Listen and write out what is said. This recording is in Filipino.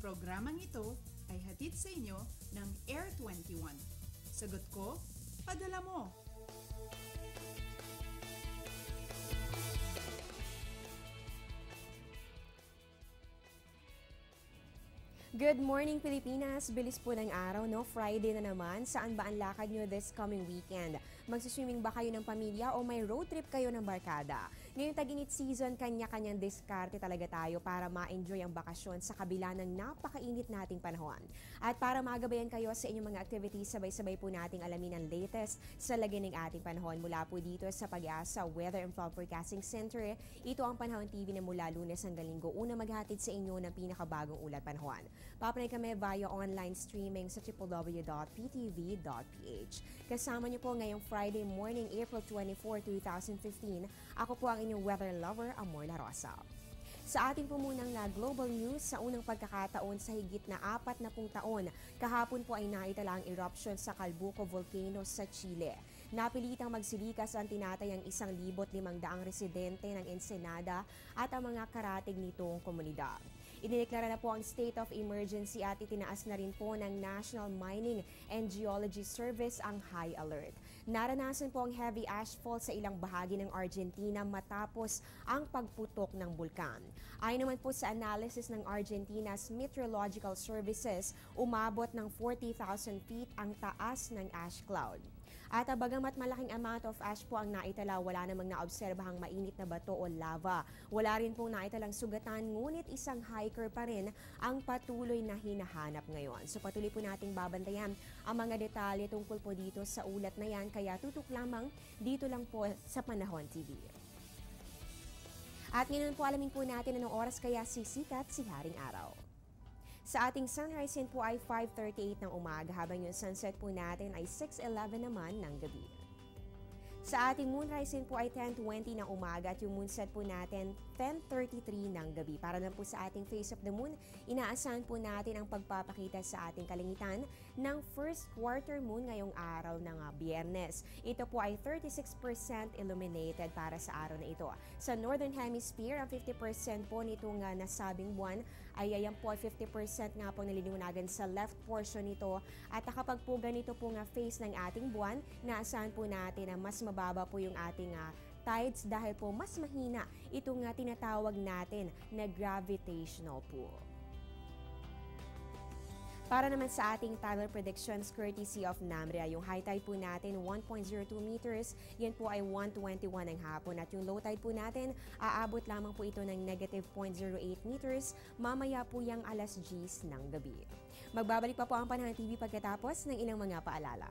programang ito ay hatid sa inyo ng Air 21. Sagot ko, padala mo! Good morning, Pilipinas! Bilis po ng araw, no? Friday na naman. Saan ba ang lakad nyo this coming weekend? Magsiswimming ba kayo ng pamilya o may road trip kayo ng barkada? Ngayong tag-init season, kanya-kanyang diskarte talaga tayo para ma-enjoy ang bakasyon sa kabila ng napakainit nating panahon. At para magabayan kayo sa inyong mga activities, sabay-sabay po nating alamin ang latest sa lagay ng ating panahon mula po dito sa Pag-asa Weather and Flood Forecasting Center. Ito ang Panahon TV na mula Lunes hanggang Linggo, una maghatid sa inyo ng pinakabagong ulat panahon. Papanay kami via online streaming sa www.ptv.ph. Kasama niyo po ngayong Friday morning, April 24, 2015. Ako po ang inyong weather lover, Amor La Rosa. Sa ating pumunang na global news, sa unang pagkakataon sa higit na 40 taon, kahapon po ay naitala ang eruption sa Calbuco Volcano sa Chile. Napilitang magsilikas ang tinatayang 1,500 residente ng Ensenada at ang mga karatig nitong komunidad. Idineklara na po ang state of emergency at itinaas na rin po ng National Mining and Geology Service ang high alert. Naranasan po ang heavy ashfall sa ilang bahagi ng Argentina matapos ang pagputok ng bulkan. Ayon naman po sa analysis ng Argentina's Meteorological Services, umabot ng 40,000 feet ang taas ng ash cloud. At bagamat malaking amount of ash po ang naitala, wala namang naobserbahang mainit na bato o lava. Wala rin pong naitalang sugatan, ngunit isang hiker pa rin ang patuloy na hinahanap ngayon. So patuloy po nating babantayan ang mga detalye tungkol po dito sa ulat na yan, kaya tutok lamang dito lang po sa Panahon TV. At ngayon po alamin po natin anong oras kaya sisikat si Haring Araw. Sa ating sunrise yan po ay 5:38 ng umaga, habang yung sunset po natin ay 6:11 naman ng gabi. Sa ating moonrise yan po ay 10:20 ng umaga at yung moonset po natin 10:33 ng gabi. Para naman po sa ating face of the moon, inaasahan po natin ang pagpapakita sa ating kalangitan ng first quarter moon ngayong araw ng Biyernes. Ito po ay 36% illuminated para sa araw na ito. Sa Northern Hemisphere, ang 50% po nitong nasabing buwan ay ayan po 50% nga po naliliwanagan sa left portion nito. At kapag po ganito po nga face ng ating buwan, naasahan po natin na mas mababa po yung ating tides dahil po mas mahina itong tinatawag natin na gravitational pull. Para naman sa ating tidal predictions courtesy of NAMRIA, yung high tide po natin 1.02 meters, yan po ay 1:21 ng hapon. At yung low tide po natin, aabot lamang po ito ng negative 0.08 meters, mamaya po yung alas 10 ng gabi. Magbabalik pa po ang Panahon TV pagkatapos ng ilang mga paalala.